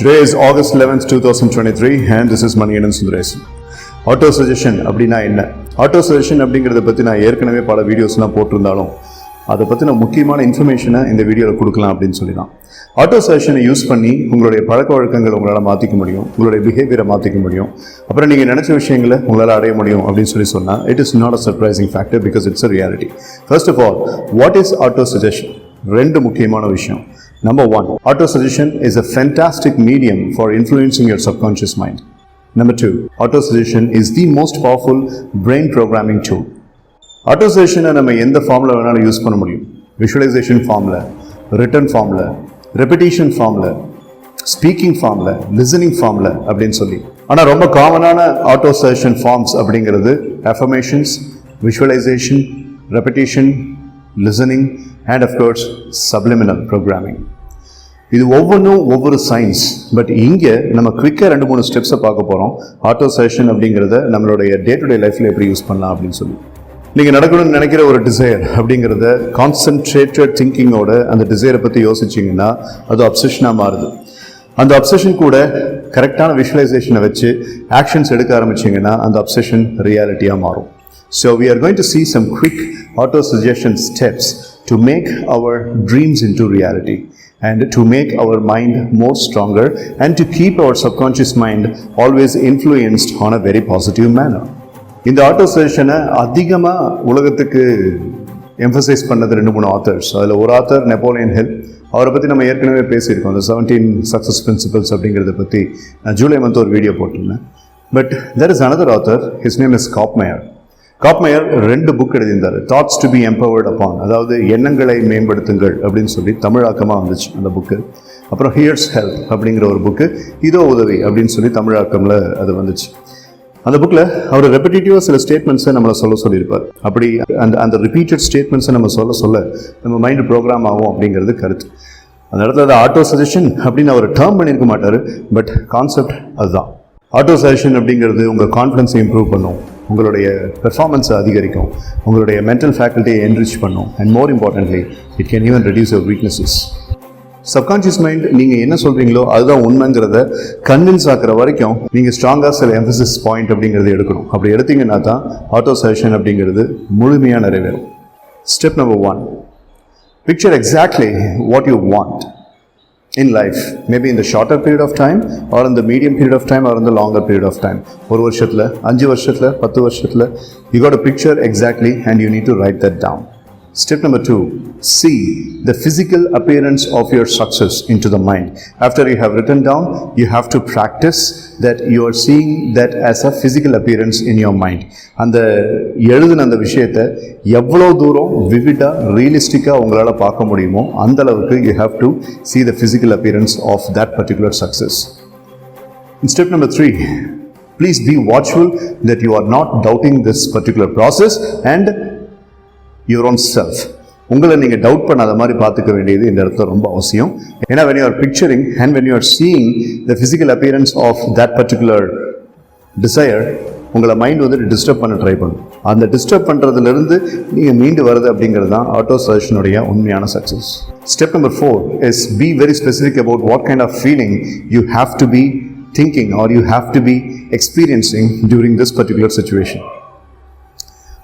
Today is August 11th, 2023 and this is Manikandan Sundaresan. Auto suggestion அப்படினா என்ன? Auto suggestion அப்படிங்கறத பத்தி நான் ஏற்கனவே பல வீடியோஸ்லாம் போட்டுருந்தாலும் அதை பத்தின முக்கியமான இன்ஃபர்மேஷனை இந்த வீடியோவில் கொடுக்கலாம் அப்படின்னு சொல்லிதான். ஆட்டோ சஜஷனை யூஸ் பண்ணி உங்களுடைய பழக்க வழக்கங்களை உங்களால் மாற்றிக்க முடியும், உங்களுடைய பிஹேவியரை மாற்றிக்க முடியும், அப்புறம் நீங்கள் நினச்ச விஷயங்களை உங்களால் அடைய முடியும் அப்படின்னு சொன்னால் it is not a surprising factor because it's a reality. First of all, what is auto suggestion? ரெண்டு முக்கியமான விஷயம். Number one, auto suggestion is a fantastic medium for influencing your subconscious mind. Number two, auto suggestion is the most powerful brain programming tool. Auto suggestion நம்ம எந்த ஃபார்ம்ல வேணாலும் use பண்ண முடியும். Visualisation ஃபார்ம்ல, ரிட்டன் ஃபார்ம்ல, ரெப்பிட்டேஷன் ஃபார்ம்ல, ஸ்பீக்கிங் ஃபார்ம்ல, லிசனிங் ஃபார்ம்ல அப்படின்னு சொல்லி. ஆனால் ரொம்ப காமனான ஆட்டோ சஜஷன் ஃபார்ம்ஸ் அப்படிங்கிறது affirmations, visualisation, repetition, listening and of course subliminal programming. இது ஒவ்வொன்றும் ஒவ்வொரு சயின்ஸ். பட் இங்கே நம்ம குவிக்காக 2-3 ஸ்டெப்ஸை பார்க்க போகிறோம். ஆட்டோ சஜஷன் அப்படிங்கிறத நம்மளுடைய டே டு டே லைஃப்பில் எப்படி யூஸ் பண்ணலாம் அப்படின்னு சொல்லி. நீங்கள் நடக்கணும்னு நினைக்கிற ஒரு டிசைர் அப்படிங்கிறத கான்சன்ட்ரேட்டட் திங்கிங்கோட அந்த டிசைரை பற்றி யோசிச்சிங்கன்னா அது அப்சஷனாக மாறுது. அந்த அப்சஷன் கூட கரெக்டான விஷுவலைசேஷனை வச்சு ஆக்ஷன்ஸ் எடுக்க ஆரம்பிச்சிங்கன்னா அந்த அப்சஷன் ரியாலிட்டியாக மாறும். So we are going to see some quick auto suggestion steps to make our dreams into reality and to make our mind more stronger and to keep our subconscious mind always influenced on a very positive manner. இந்த auto சஜஷனை அதிகமாக உலகத்துக்கு emphasize பண்ணது 2-3 authors. அதில் ஒரு author Napoleon hill. அவரை பற்றி நம்ம ஏற்கனவே பேசியிருக்கோம். அந்த 17 சக்ஸஸ் பிரின்சிபல்ஸ் அப்படிங்கிறத பற்றி நான் ஜூலை மந்த் ஒரு வீடியோ போட்டிருந்தேன். But there is another author, his name is Kopmeyer. Kopmeyer 2 book எழுதியிருந்தார். Thoughts to be empowered upon, அதாவது எண்ணங்களை மேம்படுத்துங்கள் அப்படின்னு சொல்லி தமிழாக்கமாக வந்துச்சு அந்த புக்கு. அப்புறம் ஹியர்ஸ் ஹெல்ப் அப்படிங்கிற ஒரு புக்கு, இதோ உதவி அப்படின்னு சொல்லி தமிழாக்கமில் அது வந்துச்சு. அந்த புக்கில் அவர் ரெப்பிட்டேட்டிவாக சில ஸ்டேட்மெண்ட்ஸை நம்மளை சொல்லியிருப்பார். அப்படி அந்த ரிப்பீட்டட் ஸ்டேட்மெண்ட்ஸை நம்ம சொல்ல நம்ம மைண்டு ப்ரோக்ராம் ஆகும் அப்படிங்கிறது கருத்து. அந்த இடத்துல அது ஆட்டோ சஜஷன் அப்படின்னு அவர் டேர்ம் பண்ணியிருக்க மாட்டார். பட் கான்செப்ட் அதுதான். ஆட்டோ சஜஷன் அப்படிங்கிறது உங்கள் கான்ஃபிடன்ஸை இம்ப்ரூவ் பண்ணும், உங்களுடைய பெர்ஃபார்மன்ஸை அதிகரிக்கும், உங்களுடைய மென்டல் ஃபேக்கல்ட்டியை என்ரிச் பண்ணும், and more importantly it can even reduce your weaknesses. Subconscious mind நீங்கள் என்ன சொல்கிறீங்களோ அதுதான் உண்மைங்கிறத கன்வின்ஸ் ஆகிற வரைக்கும் நீங்கள் ஸ்ட்ராங்காக சில எம்பசிஸ் பாயிண்ட் அப்படிங்கிறது எடுக்கணும். அப்படி எடுத்தீங்கன்னா தான் ஆட்டோ சஜஷன் அப்படிங்கிறது முழுமையாக நிறைவேறும். Step number 1, picture exactly what you want in life, maybe in the shorter period of time or in the medium period of time or in the longer period of time. 1 வருஷத்துல, 5 வருஷத்துல, 10 வருஷத்துல, you got to picture exactly and you need to write that down. Step number 2, see the physical appearance of your success into the mind. After you have written down, you have to practice that you are seeing that as a physical appearance in your mind. அந்த எழுதுன அந்த விஷயத்தை எவ்வளோ தூரம் விவிடாக ரியலிஸ்டிக்காக உங்களால் பார்க்க முடியுமோ அந்த அளவுக்கு you have to see the physical appearance of that particular success. In step number 3, please be watchful that you are not doubting this particular process and your own self. உங்களை நீங்கள் டவுட் பண்ணாத மாதிரி பார்த்துக்க வேண்டியது இந்த இடத்துல ரொம்ப அவசியம். ஏன்னா when you are picturing and when you are seeing the physical appearance of that particular desire, உங்களை மைண்ட் வந்துட்டு டிஸ்டர்ப் பண்ண ட்ரை பண்ணும். அந்த டிஸ்டர்ப் பண்ணுறதுலேருந்து நீங்கள் மீண்டு வருது அப்படிங்கிறது தான் ஆட்டோ சஜஷனுடைய உண்மையான success. Step number 4 is be very specific about what kind of feeling you have to be thinking or you have to be experiencing during this particular situation.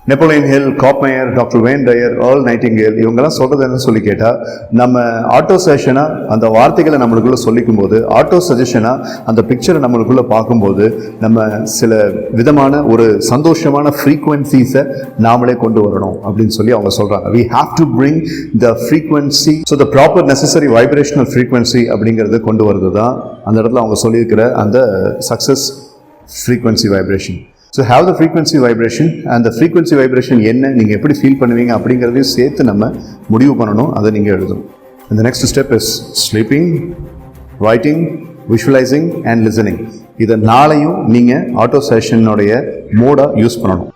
Napoleon Hill, Kopmeyer, doctor Wayne Dyer, Earl Nightingale இவங்கெல்லாம் சொல்கிறது என்ன சொல்லி கேட்டால், நம்ம auto சஜஷனாக அந்த வார்த்தைகளை நம்மளுக்குள்ளே சொல்லிக்கும் போது, auto சஜஷனாக அந்த பிக்சரை நம்மளுக்குள்ளே பார்க்கும்போது நம்ம சில விதமான ஒரு சந்தோஷமான ஃப்ரீக்வன்சிஸை நாமளே கொண்டு வரணும் அப்படின்னு சொல்லி அவங்க சொல்கிறாங்க. we have to bring the frequency, so the proper necessary vibrational frequency அப்படிங்கிறது கொண்டு வரது தான் அந்த இடத்துல அவங்க சொல்லியிருக்கிற அந்த success frequency vibration. So have the frequency vibration and the frequency vibration என்ன, நீங்கள் எப்படி ஃபீல் பண்ணுவீங்க அப்படிங்கிறதையும் சேர்த்து நம்ம முடிவு பண்ணணும். அதை நீங்கள் எழுதணும். And the next step is sleeping, writing, visualizing and listening. இதை நாளையும் நீங்கள் ஆட்டோ சஜஷனுடைய மோடாக யூஸ் பண்ணணும்.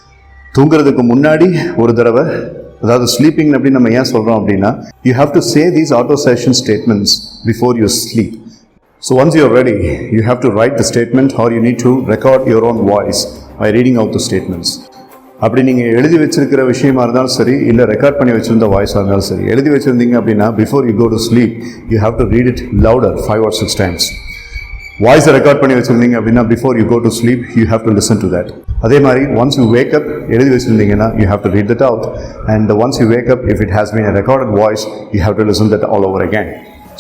தூங்குறதுக்கு முன்னாடி ஒரு தடவை, அதாவது ஸ்லீப்பிங் அப்படின்னு நம்ம ஏன் சொல்கிறோம் அப்படின்னா, you have to say these auto suggestion statements before you sleep. So once you are ready, you have to write the statement or you need to record your own voice by reading out the statements. அப்படி நீங்கள் எழுதி வச்சிருக்கிற விஷயமா இருந்தாலும் சரி, இல்லை record பண்ணி வச்சிருந்த வாய்ஸாக இருந்தாலும் சரி, எழுதி வச்சிருந்தீங்க அப்படின்னா before you go to sleep you have to read it louder 5 or 6 times. வாய்ஸை ரெக்கார்ட் பண்ணி வச்சுருந்தீங்க அப்படின்னா before you go to sleep you have to listen to that. அதே மாதிரி ஒன்ஸ் யூ வேக் அப் எழுதி வச்சுருந்தீங்கன்னா you have to read that out. And once you wake up if it has been a recorded voice you have to listen that all over again.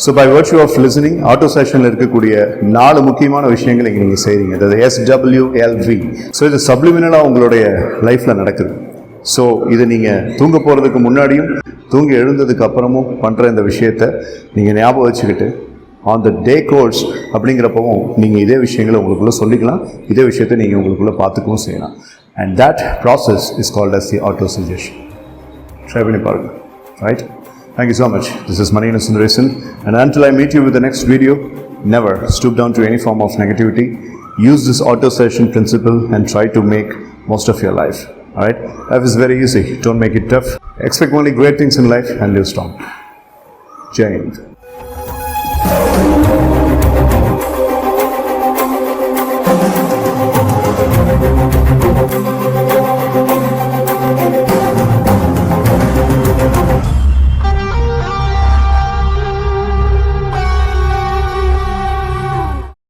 So by virtue of listening auto செஷனில் இருக்கக்கூடிய 4 முக்கியமான விஷயங்கள் இங்கே நீங்கள் செய்கிறீங்க. அதாவது SWLV. So இது சப்ளிமினலாக உங்களுடைய லைஃப்பில் நடக்குது. ஸோ இது நீங்கள் தூங்க போகிறதுக்கு முன்னாடியும் தூங்கி எழுந்ததுக்கு அப்புறமும் பண்ணுற இந்த விஷயத்தை நீங்கள் ஞாபகம் வச்சுக்கிட்டு ஆன் த டே கோர்ஸ் அப்படிங்கிறப்பவும் நீங்கள் இதே விஷயங்களை உங்களுக்குள்ளே சொல்லிக்கலாம், இதே விஷயத்தை நீங்கள் உங்களுக்குள்ளே பார்த்துக்கவும் செய்யலாம். And that process is called as the auto suggestion. Try பண்ணி பாருங்கள். Right? Thank you so much. This is Manikandan Sundaresan, and until I meet you with the next video, never stoop down to any form of negativity. Use this auto suggestion principle and try to make most of your life. Alright? Life is very easy. Don't make it tough. Expect only great things in life and live strong. Jai Hind.